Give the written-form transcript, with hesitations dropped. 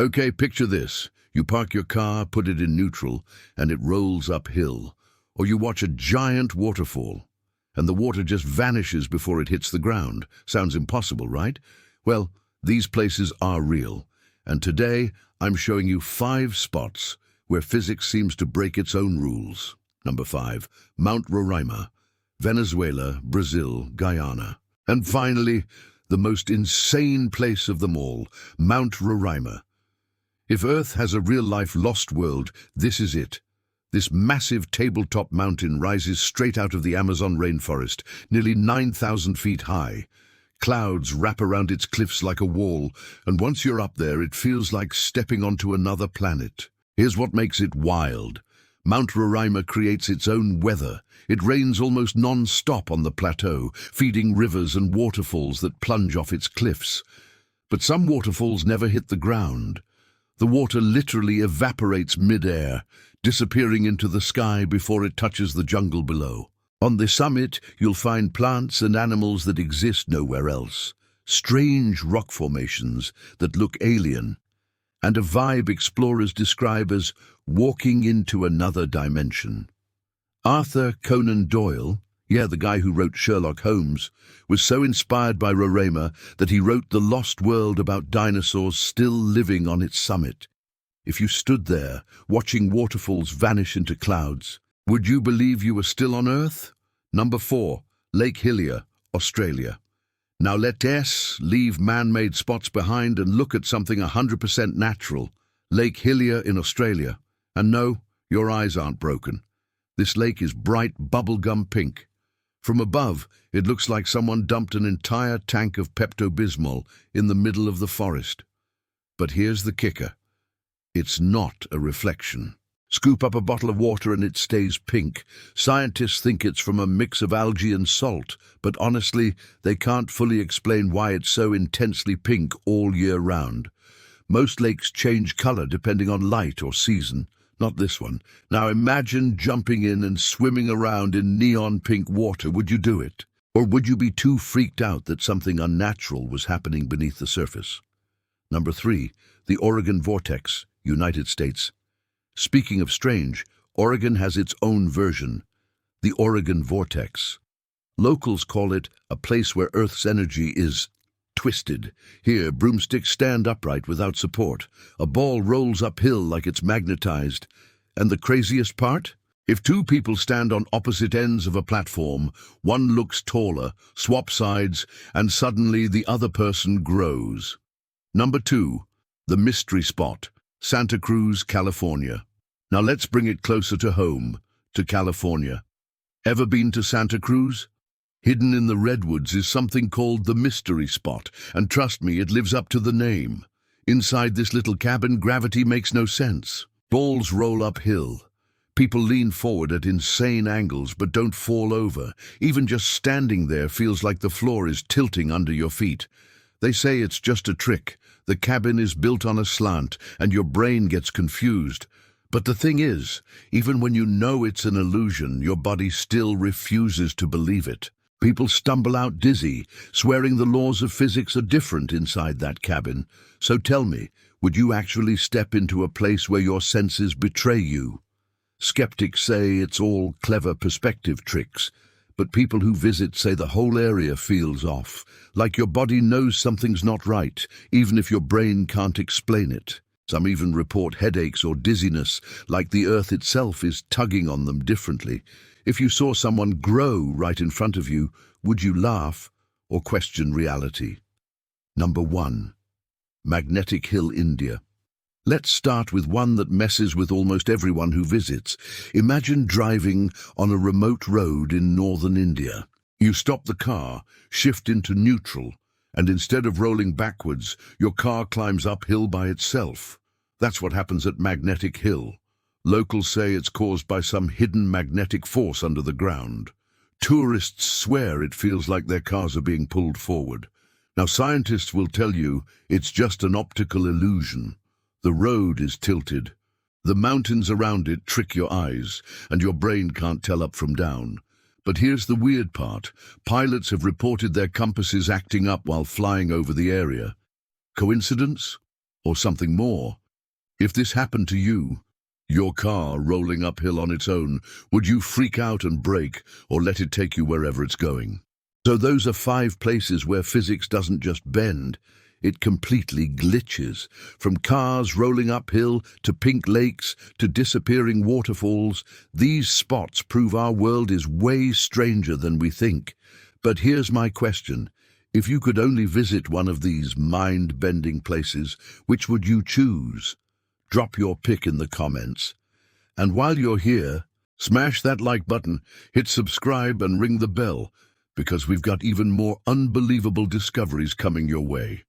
Okay, picture this. You park your car, put it in neutral, and it rolls uphill. Or you watch a giant waterfall, and the water just vanishes before it hits the ground. Sounds impossible, right? Well, these places are real. And today, I'm showing you 5 spots where physics seems to break its own rules. Number 5, Mount Roraima, Venezuela, Brazil, Guyana. And finally, the most insane place of them all, Mount Roraima. If Earth has a real-life lost world, this is it. This massive tabletop mountain rises straight out of the Amazon rainforest, nearly 9,000 feet high. Clouds wrap around its cliffs like a wall, and once you're up there, it feels like stepping onto another planet. Here's what makes it wild. Mount Roraima creates its own weather. It rains almost non-stop on the plateau, feeding rivers and waterfalls that plunge off its cliffs. But some waterfalls never hit the ground. The water literally evaporates mid-air, disappearing into the sky before it touches the jungle below. On the summit, you'll find plants and animals that exist nowhere else, strange rock formations that look alien, and a vibe explorers describe as walking into another dimension. Arthur Conan Doyle, the guy who wrote Sherlock Holmes, was so inspired by Roraima that he wrote The Lost World about dinosaurs still living on its summit. If you stood there, watching waterfalls vanish into clouds, would you believe you were still on Earth? Number 4, Lake Hillier, Australia. Now let's leave man-made spots behind and look at something 100% natural. Lake Hillier in Australia. And no, your eyes aren't broken. This lake is bright bubblegum pink. From above, it looks like someone dumped an entire tank of Pepto-Bismol in the middle of the forest. But here's the kicker. It's not a reflection. Scoop up a bottle of water and it stays pink. Scientists think it's from a mix of algae and salt, but honestly, they can't fully explain why it's so intensely pink all year round. Most lakes change color depending on light or season. Not this one. Now imagine jumping in and swimming around in neon pink water. Would you do it? Or would you be too freaked out that something unnatural was happening beneath the surface? Number 3, the Oregon Vortex, United States. Speaking of strange, Oregon has its own version, the Oregon Vortex. Locals call it a place where Earth's energy is twisted. Here, broomsticks stand upright without support. A ball rolls uphill like it's magnetized. And the craziest part? If 2 people stand on opposite ends of a platform, one looks taller, swap sides, and suddenly the other person grows. Number 2, the mystery spot, Santa Cruz, California. Now let's bring it closer to home, to California. Ever been to Santa Cruz? Hidden in the redwoods is something called the mystery spot, and trust me, it lives up to the name. Inside this little cabin, gravity makes no sense. Balls roll uphill. People lean forward at insane angles but don't fall over. Even just standing there feels like the floor is tilting under your feet. They say it's just a trick. The cabin is built on a slant, and your brain gets confused. But the thing is, even when you know it's an illusion, your body still refuses to believe it. People stumble out dizzy, swearing the laws of physics are different inside that cabin. So tell me, would you actually step into a place where your senses betray you? Skeptics say it's all clever perspective tricks, but people who visit say the whole area feels off, like your body knows something's not right, even if your brain can't explain it. Some even report headaches or dizziness, like the earth itself is tugging on them differently. If you saw someone grow right in front of you, would you laugh or question reality? Number 1, Magnetic Hill, India. Let's start with one that messes with almost everyone who visits. Imagine driving on a remote road in northern India. You stop the car, shift into neutral, and instead of rolling backwards, your car climbs uphill by itself. That's what happens at Magnetic Hill. Locals say it's caused by some hidden magnetic force under the ground. Tourists swear it feels like their cars are being pulled forward. Now, scientists will tell you it's just an optical illusion. The road is tilted. The mountains around it trick your eyes, and your brain can't tell up from down. But here's the weird part. Pilots have reported their compasses acting up while flying over the area. Coincidence? or something more? If this happened to you, your car rolling uphill on its own, would you freak out and brake, or let it take you wherever it's going? So those are 5 places where physics doesn't just bend, it completely glitches. From cars rolling uphill, to pink lakes, to disappearing waterfalls, these spots prove our world is way stranger than we think. But here's my question. If you could only visit one of these mind-bending places, which would you choose? Drop your pick in the comments. And while you're here, smash that like button, hit subscribe and ring the bell, because we've got even more unbelievable discoveries coming your way.